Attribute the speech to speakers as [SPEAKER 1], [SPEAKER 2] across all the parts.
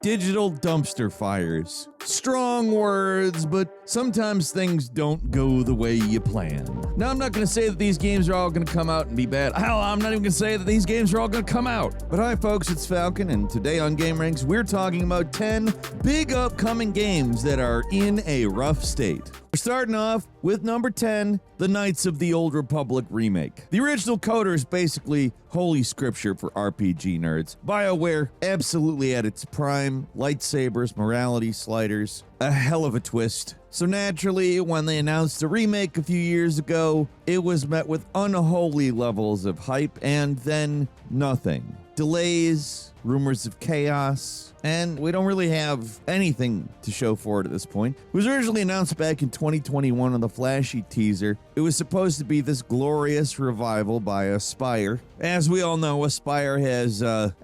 [SPEAKER 1] Digital dumpster fires. Strong words, but sometimes things don't go the way you plan. Now, I'm not going to say that these games are all going to come out and be bad. Hell, I'm not even going to say that these games are all going to come out. But hi, folks, it's Falcon, and today on gameranx, we're talking about 10 big upcoming games that are in a rough state. We're starting off with number 10, the Knights of the Old Republic remake. The original KOTOR is basically holy scripture for RPG nerds. BioWare absolutely at its prime, lightsabers, morality sliders, a hell of a twist. So naturally, when they announced the remake a few years ago, it was met with unholy levels of hype and then nothing. Delays, rumors of chaos, and we don't really have anything to show for it at this point. It was originally announced back in 2021 on the flashy teaser. It was supposed to be this glorious revival by Aspyr. As we all know, Aspyr has, a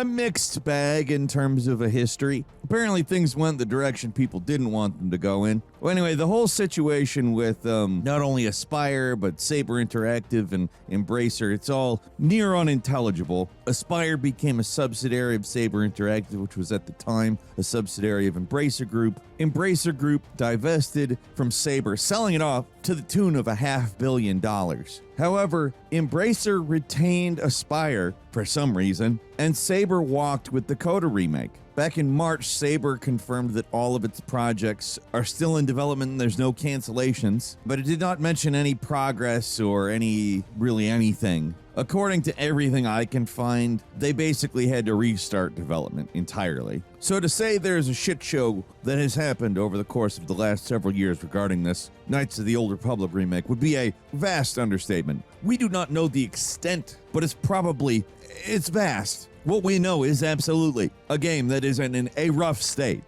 [SPEAKER 1] mixed bag in terms of a history. Apparently things went the direction people didn't want them to go in. Well, anyway, the whole situation with not only Aspyr, but Saber Interactive and Embracer, it's all near unintelligible. Aspyr became a subsidiary of Saber Interactive, which was at the time a subsidiary of Embracer Group. Embracer Group divested from Saber, selling it off to the tune of $500 million. However, Embracer retained Aspyr for some reason, and Saber walked with the KOTOR remake. Back in March, Saber confirmed that all of its projects are still in development and there's no cancellations, but it did not mention any progress or anything. According to everything I can find, they basically had to restart development entirely. So to say there's a shit show that has happened over the course of the last several years regarding this Knights of the Old Republic remake would be a vast understatement. We do not know the extent, but it's vast. What we know is absolutely a game that is in a rough state.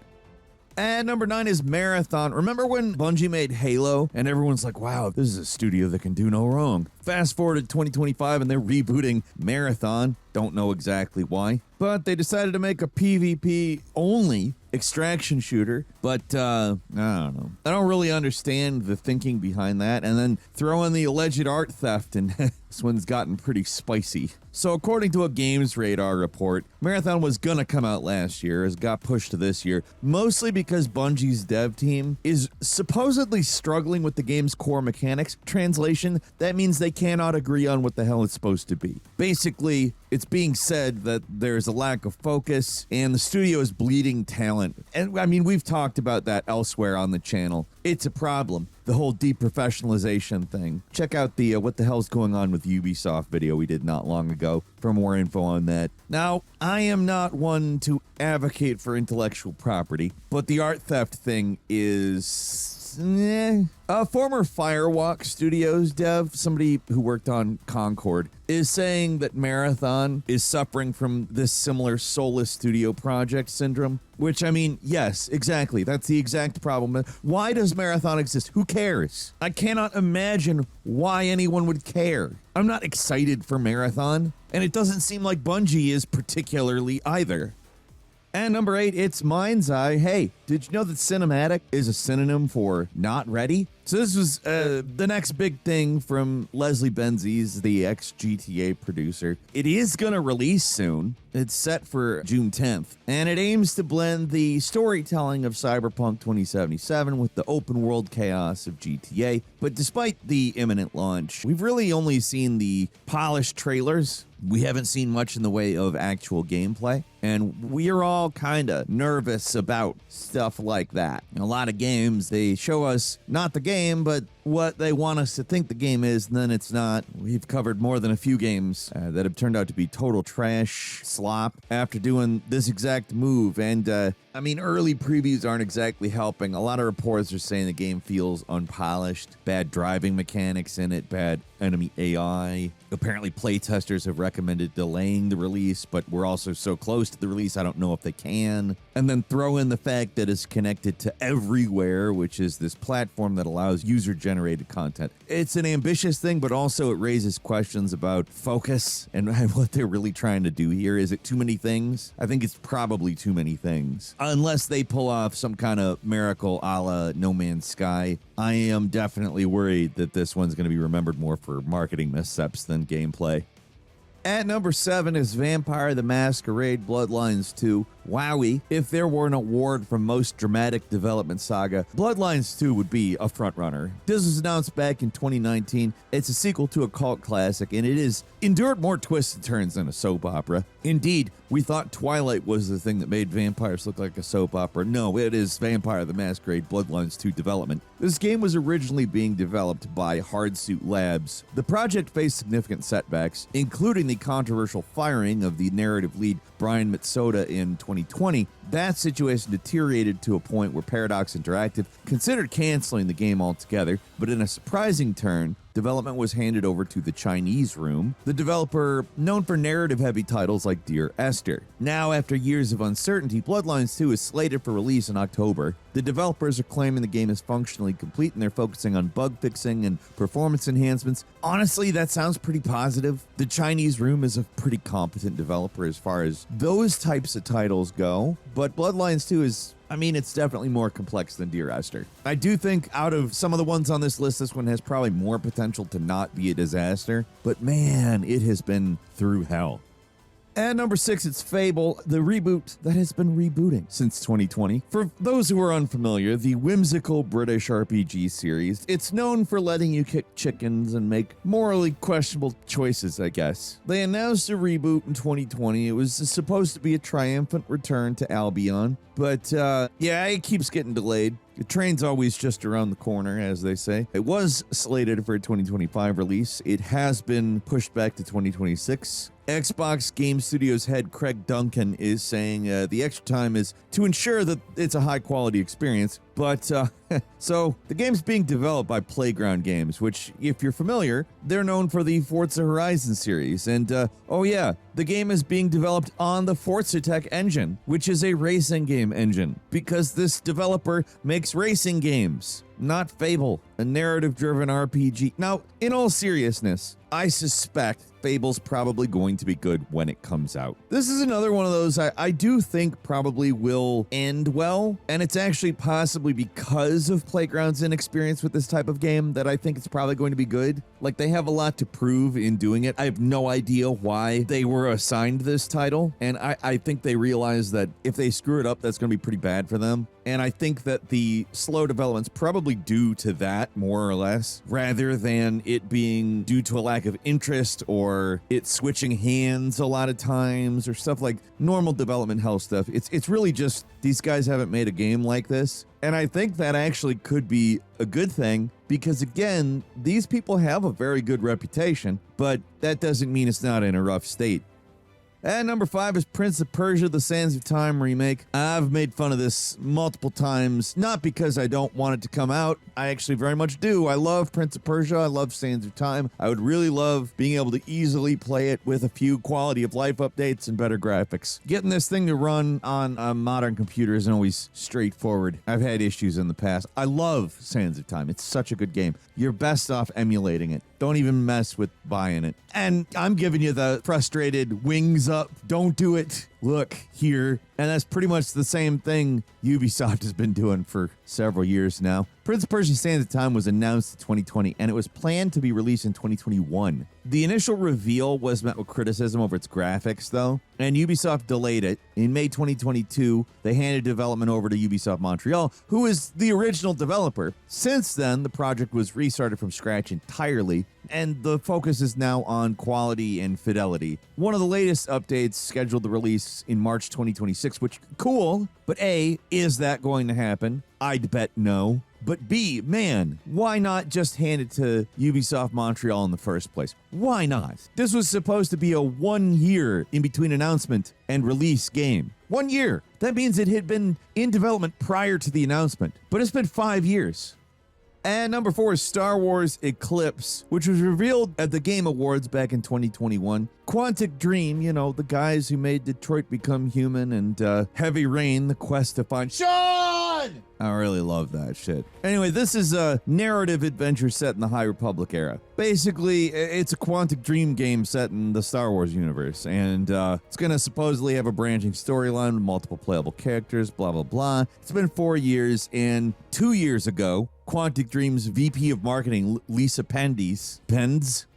[SPEAKER 1] And number 9 is Marathon. Remember when Bungie made Halo and everyone's like, wow, this is a studio that can do no wrong. Fast forward to 2025 and they're rebooting Marathon. Don't know exactly why, but they decided to make a PvP only extraction shooter, but I don't know. I don't really understand the thinking behind that, and then throw in the alleged art theft, and this one's gotten pretty spicy. So according to a Games Radar report, Marathon was gonna come out last year, has got pushed to this year, mostly because Bungie's dev team is supposedly struggling with the game's core mechanics. Translation, that means they cannot agree on what the hell it's supposed to be. Basically, it's being said that there's a lack of focus and the studio is bleeding talent. And I mean, we've talked about that elsewhere on the channel. It's a problem. The whole deprofessionalization thing. Check out the What the Hell's Going On with Ubisoft video we did not long ago for more info on that. Now, I am not one to advocate for intellectual property, but the art theft thing is... A former Firewalk Studios dev, somebody who worked on Concord, is saying that Marathon is suffering from this similar soulless studio project syndrome. Which, I mean, yes, exactly. That's the exact problem. Why does Marathon exist? Who cares? I cannot imagine why anyone would care. I'm not excited for Marathon, and it doesn't seem like Bungie is particularly either. And number 8, it's Mindseye. Hey, did you know that cinematic is a synonym for not ready? So this was the next big thing from Leslie Benzies, the ex-GTA producer. It is going to release soon. It's set for June 10th. And it aims to blend the storytelling of Cyberpunk 2077 with the open-world chaos of GTA. But despite the imminent launch, we've really only seen the polished trailers. We haven't seen much in the way of actual gameplay, and we are all kind of nervous about stuff like that. A lot of games, they show us not the game, but what they want us to think the game is, and then it's not. We've covered more than a few games that have turned out to be total trash slop after doing this exact move, and I mean, early previews aren't exactly helping. A lot of reports are saying the game feels unpolished, bad driving mechanics in it, bad enemy AI. Apparently playtesters have recommended delaying the release, but we're also so close to the release, I don't know if they can. And then throw in the fact that it's connected to Everywhere, which is this platform that allows user-generated content. It's an ambitious thing, but also it raises questions about focus and what they're really trying to do here. Is it too many things? I think it's probably too many things. Unless they pull off some kind of miracle a la No Man's Sky, I am definitely worried that this one's going to be remembered more for marketing missteps than gameplay. At number 7 is Vampire the Masquerade Bloodlines 2. Wowie, if there were an award for most dramatic development saga, Bloodlines 2 would be a frontrunner. This was announced back in 2019. It's a sequel to a cult classic, and it has endured more twists and turns than a soap opera. Indeed, we thought Twilight was the thing that made vampires look like a soap opera. No, it is Vampire the Masquerade Bloodlines 2 development. This game was originally being developed by Hardsuit Labs. The project faced significant setbacks, including the controversial firing of the narrative lead Brian Mitsoda in 2020. That situation deteriorated to a point where Paradox Interactive considered canceling the game altogether, but in a surprising turn, development was handed over to the Chinese Room, the developer known for narrative-heavy titles like Dear Esther. Now, after years of uncertainty, Bloodlines 2 is slated for release in October. The developers are claiming the game is functionally complete and they're focusing on bug fixing and performance enhancements. Honestly, that sounds pretty positive. The Chinese Room is a pretty competent developer as far as those types of titles go, but Bloodlines 2 is, it's definitely more complex than Dear Esther. I do think out of some of the ones on this list, this one has probably more potential to not be a disaster, but man, it has been through hell. At number 6, it's Fable, the reboot that has been rebooting since 2020. For those who are unfamiliar, the whimsical British RPG series, it's known for letting you kick chickens and make morally questionable choices, I guess. They announced a reboot in 2020. It was supposed to be a triumphant return to Albion, but it keeps getting delayed. The train's always just around the corner, as they say. It was slated for a 2025 release. It has been pushed back to 2026. Xbox Game Studios head Craig Duncan is saying the extra time is to ensure that it's a high-quality experience. But, so, the game's being developed by Playground Games, which, if you're familiar, they're known for the Forza Horizon series. And, the game is being developed on the Forza Tech engine, which is a racing game engine, because this developer makes racing games, not Fable, a narrative-driven RPG. Now, in all seriousness, I suspect Fable's probably going to be good when it comes out. This is another one of those I do think probably will end well, and it's actually possibly because of Playground's inexperience with this type of game that I think it's probably going to be good. Like, they have a lot to prove in doing it. I have no idea why they were assigned this title, and I think they realize that if they screw it up, that's going to be pretty bad for them. And I think that the slow development's probably due to that, more or less, rather than it being due to a lack of interest or it switching hands a lot of times or stuff like normal development hell stuff. It's really just these guys haven't made a game like this. And I think that actually could be a good thing because, again, these people have a very good reputation, but that doesn't mean it's not in a rough state. At number 5 is Prince of Persia, The Sands of Time remake. I've made fun of this multiple times, not because I don't want it to come out. I actually very much do. I love Prince of Persia. I love Sands of Time. I would really love being able to easily play it with a few quality of life updates and better graphics. Getting this thing to run on a modern computer isn't always straightforward. I've had issues in the past. I love Sands of Time. It's such a good game. You're best off emulating it. Don't even mess with buying it. And I'm giving you the frustrated wings up, don't do it, look here. And that's pretty much the same thing Ubisoft has been doing for several years now. Prince of Persia Sands of Time was announced in 2020, and it was planned to be released in 2021. The initial reveal was met with criticism over its graphics, though, and Ubisoft delayed it. In May 2022, they handed development over to Ubisoft Montreal, who is the original developer. Since then, the project was restarted from scratch entirely, and the focus is now on quality and fidelity. One of the latest updates scheduled to release in March 2026, which, cool, but A, is that going to happen? I'd bet no. But B, man, why not just hand it to Ubisoft Montreal in the first place? Why not? This was supposed to be a 1 year in between announcement and release game. 1 year. That means it had been in development prior to the announcement, but it's been 5 years. And number 4 is Star Wars Eclipse, which was revealed at the Game Awards back in 2021. Quantic Dream, the guys who made Detroit Become Human and Heavy Rain, The Quest to Find Sean! I really love that shit. Anyway, this is a narrative adventure set in the High Republic era. Basically, it's a Quantic Dream game set in the Star Wars universe, and it's going to supposedly have a branching storyline with multiple playable characters, blah, blah, blah. It's been 4 years, and 2 years ago, Quantic Dream's VP of Marketing, Lisa Pens.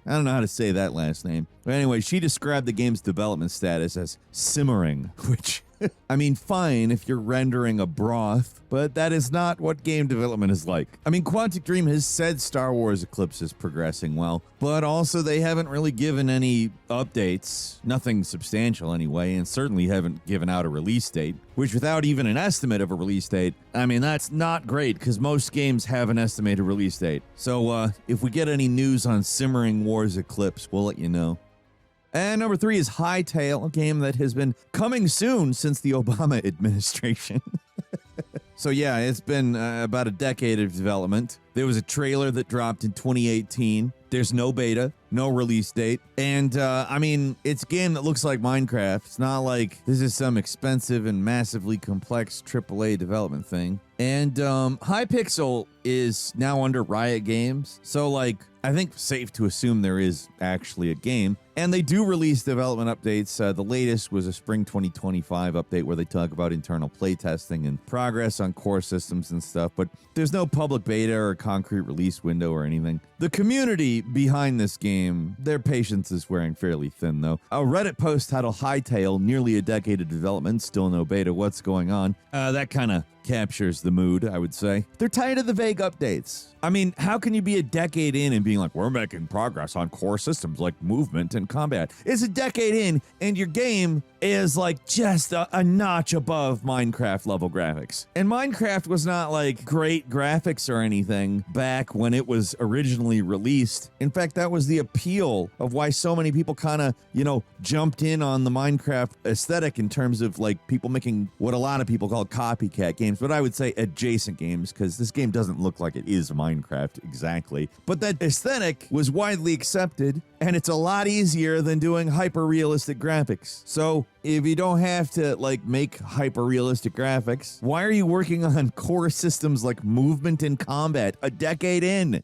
[SPEAKER 1] I don't know how to say that last name. But anyway, she described the game's development status as simmering, which, I mean, fine if you're rendering a broth, but that is not what game development is like. I mean, Quantic Dream has said Star Wars Eclipse is progressing well, but also they haven't really given any updates, nothing substantial anyway, and certainly haven't given out a release date, which without even an estimate of a release date, I mean, that's not great because most games have an estimated release date. So if we get any news on Simmering Wars Eclipse, we'll let you know. And number 3 is Hytale, a game that has been coming soon since the Obama administration. So yeah, it's been about a decade of development. There was a trailer that dropped in 2018. There's no beta, no release date. And I mean, it's a game that looks like Minecraft. It's not like this is some expensive and massively complex AAA development thing. And Hypixel is now under Riot Games. So like, I think safe to assume there is actually a game. And they do release development updates. The latest was a spring 2025 update where they talk about internal playtesting and progress on core systems and stuff, but there's no public beta or concrete release window or anything. The community behind this game, their patience is wearing fairly thin though. A Reddit post titled Hytale, nearly a decade of development, still no beta, what's going on? That kind of captures the mood, I would say. They're tired of the vague updates. I mean, how can you be a decade in and being like, we're making progress on core systems like movement and combat? It's a decade in and your game is like just a notch above Minecraft level graphics. And Minecraft was not like great graphics or anything back when it was originally released. In fact, that was the appeal of why so many people kind of, jumped in on the Minecraft aesthetic in terms of like people making what a lot of people call copycat games, but I would say adjacent games because this game doesn't look like it is Minecraft exactly. But that aesthetic was widely accepted and it's a lot easier than doing hyper-realistic graphics. So if you don't have to like make hyper-realistic graphics, why are you working on core systems like movement and combat a decade in?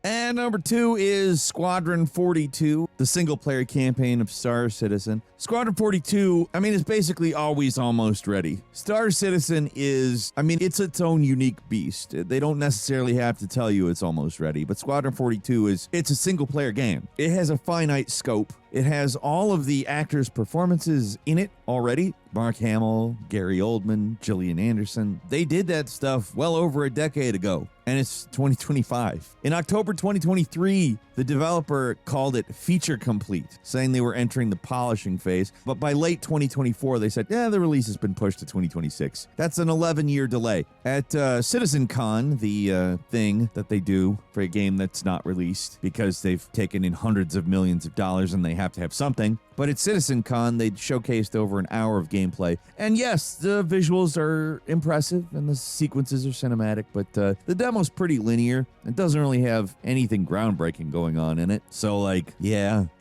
[SPEAKER 1] And number 2 is Squadron 42, the single-player campaign of Star Citizen. Squadron 42, I mean, it's basically always almost ready. Star Citizen is, I mean, it's its own unique beast. They don't necessarily have to tell you it's almost ready, but Squadron 42 it's a single-player game. It has a finite scope. It has all of the actors' performances in it already. Mark Hamill, Gary Oldman, Gillian Anderson. They did that stuff well over a decade ago, and it's 2025. In October 2023, the developer called it feature complete, saying they were entering the polishing phase. But by late 2024, they said, the release has been pushed to 2026. That's an 11-year delay. At CitizenCon, the thing that they do for a game that's not released because they've taken in hundreds of millions of dollars and they have to have something. But at CitizenCon, they showcased over an hour of gameplay. And yes, the visuals are impressive and the sequences are cinematic, but the demo's pretty linear. It doesn't really have anything groundbreaking going on in it. So like,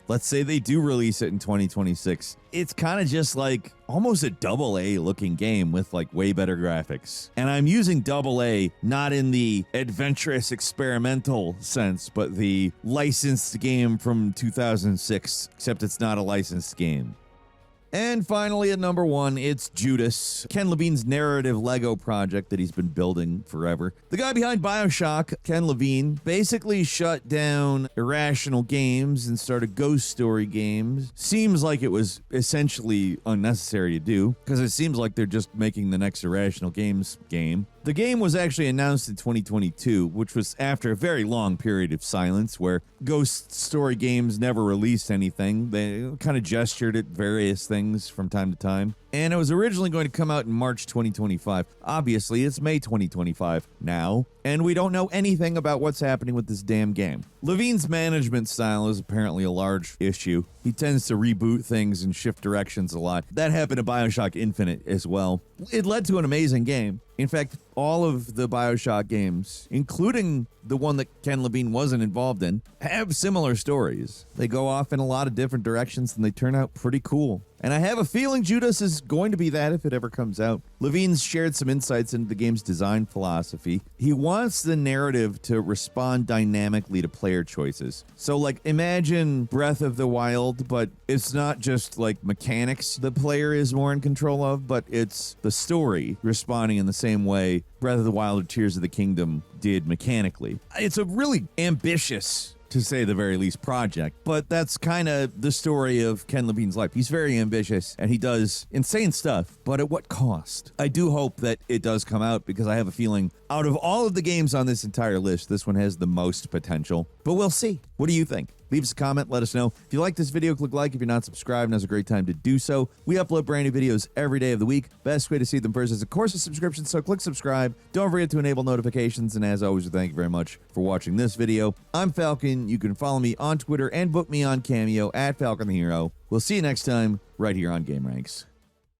[SPEAKER 1] let's say they do release it in 2026. It's kind of just like almost a AA looking game with like way better graphics. And I'm using AA not in the adventurous experimental sense, but the licensed game from 2006, except it's not a licensed game. And finally, at number 1, it's Judas, Ken Levine's narrative Lego project that he's been building forever. The guy behind BioShock, Ken Levine, basically shut down Irrational Games and started Ghost Story Games. Seems like it was essentially unnecessary to do, because it seems like they're just making the next Irrational Games game. The game was actually announced in 2022, which was after a very long period of silence where Ghost Story Games never released anything. They kind of gestured at various things from time to time. And it was originally going to come out in March 2025. Obviously, it's May 2025 now, and we don't know anything about what's happening with this damn game. Levine's management style is apparently a large issue. He tends to reboot things and shift directions a lot. That happened to BioShock Infinite as well. It led to an amazing game. In fact, all of the BioShock games, including the one that Ken Levine wasn't involved in, have similar stories. They go off in a lot of different directions and they turn out pretty cool. And I have a feeling Judas is going to be that if it ever comes out. Levine's shared some insights into the game's design philosophy. He wants the narrative to respond dynamically to player choices. So, like, imagine Breath of the Wild, but it's not just, like, mechanics the player is more in control of, but it's the story responding in the same way Breath of the Wild or Tears of the Kingdom did mechanically. It's a really ambitious, to say the very least, project, but that's kind of the story of Ken Levine's life. He's very ambitious and he does insane stuff, but at what cost? I do hope that it does come out, because I have a feeling out of all of the games on this entire list, this one has the most potential, but we'll see. What do you think? Leave us a comment, let us know. If you like this video, click like. If you're not subscribed, now's a great time to do so. We upload brand new videos every day of the week. Best way to see them first is, of course, a subscription, so click subscribe. Don't forget to enable notifications, and as always, thank you very much for watching this video. I'm Falcon. You can follow me on Twitter and book me on Cameo at Falcon the Hero. We'll see you next time right here on GameRanx.